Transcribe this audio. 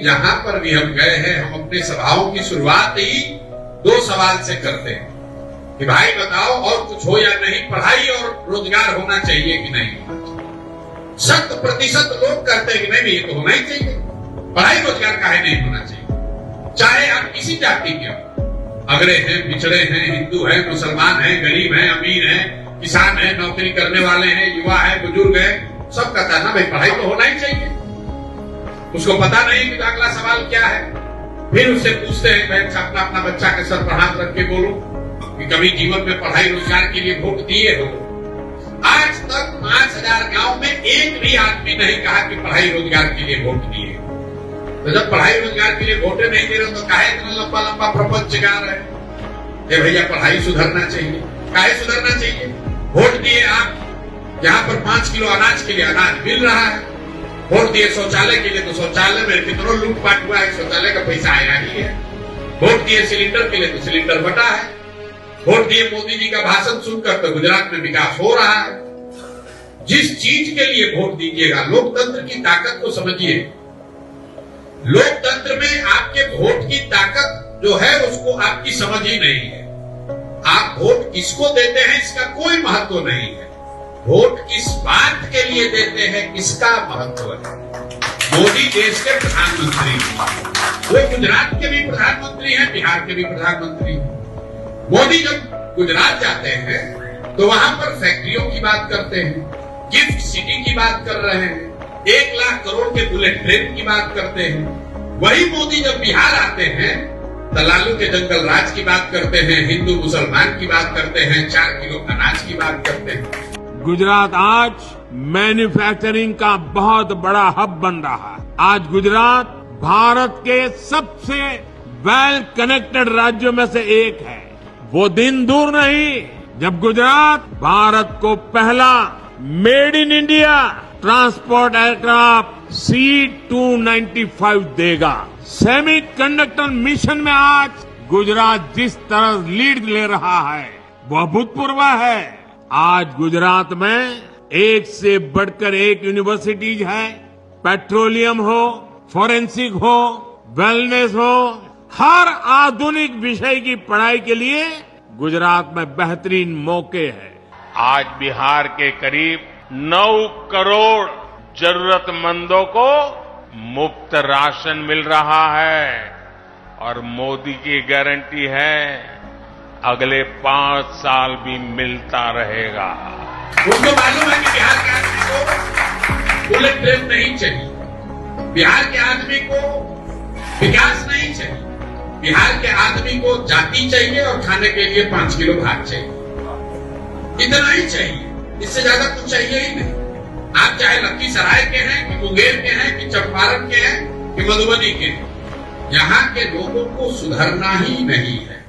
जहां पर भी हम गए हैं, हम अपने सभाओं की शुरुआत ही 2 सवाल से करते हैं कि भाई बताओ और कुछ हो या नहीं, पढ़ाई और रोजगार होना चाहिए कि नहीं होना चाहिए। 100% लोग कहते हैं कि नहीं ये तो होना ही चाहिए, पढ़ाई रोजगार काहे नहीं होना चाहिए। चाहे आप किसी जाति के हो, अगड़े हैं, पिछड़े हैं, हिंदू हैं, मुसलमान हैं, गरीब हैं, अमीर हैं, किसान हैं, नौकरी करने वाले हैं, युवा हैं, बुजुर्ग हैं, सब कहता है ना भाई पढ़ाई तो होना ही चाहिए। उसको पता नहीं कि अगला सवाल क्या है। फिर उससे पूछते हैं मैं अपना अपना बच्चा के सर पर हाथ रख के बोलो कि कभी जीवन में पढ़ाई रोजगार के लिए वोट दिए हो। आज तक 5000 गांव में एक भी आदमी नहीं कहा कि पढ़ाई रोजगार के लिए वोट दिए। तो जब पढ़ाई रोजगार के लिए वोटे नहीं दे रहे तो काहे इतना लंबा लंबा प्रपंच गा रहे हैं भैया पढ़ाई सुधरना चाहिए। काहे सुधरना चाहिए? वोट दिए आप, जहां पर 5 किलो अनाज के लिए अनाज मिल रहा है। वोट दिए शौचालय के लिए तो शौचालय में कितना लूटपाट हुआ है, शौचालय का पैसा आया ही है। वोट दिए सिलेंडर के लिए तो सिलेंडर बटा है। वोट दिए मोदी जी का भाषण सुनकर तो गुजरात में विकास हो रहा है। जिस चीज के लिए वोट दीजिएगा, लोकतंत्र की ताकत को समझिए। लोकतंत्र में आपके वोट की ताकत जो है उसको आपकी समझ ही नहीं है। आप वोट किसको देते हैं इसका कोई महत्व नहीं है। वोट किस बात के लिए देते हैं इसका महत्व है। मोदी देश के प्रधानमंत्री हैं, वो गुजरात के भी प्रधानमंत्री हैं, बिहार के भी प्रधानमंत्री हैं। मोदी जब गुजरात जाते हैं तो वहां पर फैक्ट्रियों की बात करते हैं, गिफ्ट सिटी की बात कर रहे हैं, 1 लाख करोड़ के बुलेट ट्रेन की बात करते हैं। वही मोदी जब बिहार आते हैं तो लालू के जंगल राज की बात करते हैं, हिंदू मुसलमान की बात करते हैं, 4 किलो अनाज की बात करते हैं। गुजरात आज मैन्युफैक्चरिंग का बहुत बड़ा हब बन रहा है। आज गुजरात भारत के सबसे वेल कनेक्टेड राज्यों में से एक है। वो दिन दूर नहीं जब गुजरात भारत को पहला made in India transport aircraft C-295 देगा। सेमीकंडक्टर मिशन में आज गुजरात जिस तरह लीड ले रहा है वो अभूतपूर्व है। आज गुजरात में एक से बढ़कर एक यूनिवर्सिटीज है। पेट्रोलियम हो, फोरेंसिक हो, वेलनेस हो, हर आधुनिक विषय की पढ़ाई के लिए गुजरात में बेहतरीन मौके हैं। आज बिहार के करीब 9 करोड़ जरूरतमंदों को मुफ्त राशन मिल रहा है और मोदी की गारंटी है अगले 5 साल भी मिलता रहेगा। उनको मालूम है कि बिहार के आदमी को बुलेट ट्रेन नहीं चाहिए, बिहार के आदमी को विकास नहीं चाहिए, बिहार के आदमी को जाति चाहिए और खाने के लिए 5 किलो भात चाहिए। इतना ही चाहिए, इससे ज्यादा कुछ चाहिए ही नहीं। आप चाहे लखीसराय के हैं कि मुंगेर के हैं कि चंपारण के हैं कि मधुबनी के हैं, यहाँ के लोगों को सुधरना ही नहीं है।